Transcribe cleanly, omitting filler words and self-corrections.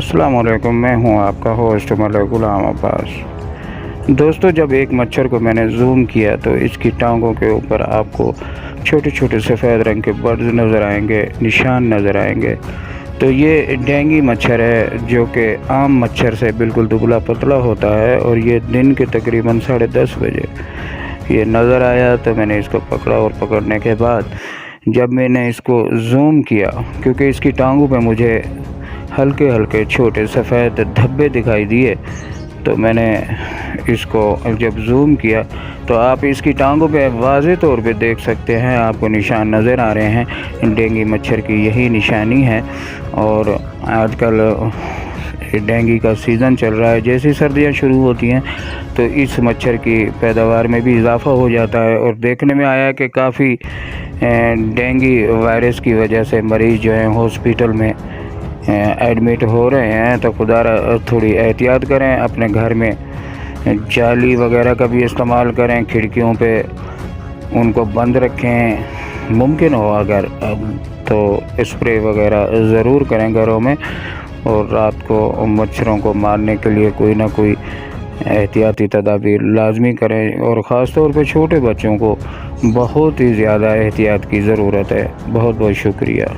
अस्सलाम वालेकुम, मैं हूं आपका होस्ट मलिक गुलाम अब्बास। दोस्तों, जब एक मच्छर को मैंने जूम किया तो इसकी टांगों के ऊपर आपको छोटे छोटे सफ़ेद रंग के बर्ड्स नज़र आएंगे, निशान नज़र आएंगे। तो ये डेंगू मच्छर है जो कि आम मच्छर से बिल्कुल दुबला पतला होता है, और ये दिन के तकरीबन 10:30 बजे ये नज़र आया तो मैंने इसको पकड़ा, और पकड़ने के बाद जब मैंने इसको जूम किया, क्योंकि इसकी टांगों पे मुझे हल्के हल्के छोटे सफ़ेद धब्बे दिखाई दिए, तो मैंने इसको जब जूम किया तो आप इसकी टांगों पे वाज़े तौर पे देख सकते हैं, आपको निशान नज़र आ रहे हैं। डेंगू मच्छर की यही निशानी है। और आजकल डेंगू का सीज़न चल रहा है, जैसी सर्दियां शुरू होती हैं तो इस मच्छर की पैदावार में भी इजाफ़ा हो जाता है। और देखने में आया कि काफ़ी डेंगू वायरस की वजह से मरीज़ जो हैं हॉस्पिटल में एडमिट हो रहे हैं। तो खुदारा थोड़ी एहतियात करें, अपने घर में जाली वगैरह का भी इस्तेमाल करें, खिड़कियों पे उनको बंद रखें। मुमकिन हो अगर तो स्प्रे वगैरह ज़रूर करें घरों में, और रात को मच्छरों को मारने के लिए कोई ना कोई एहतियाती तदाबीर लाजमी करें। और ख़ास तौर पे छोटे बच्चों को बहुत ही ज़्यादा एहतियात की ज़रूरत है। बहुत बहुत शुक्रिया।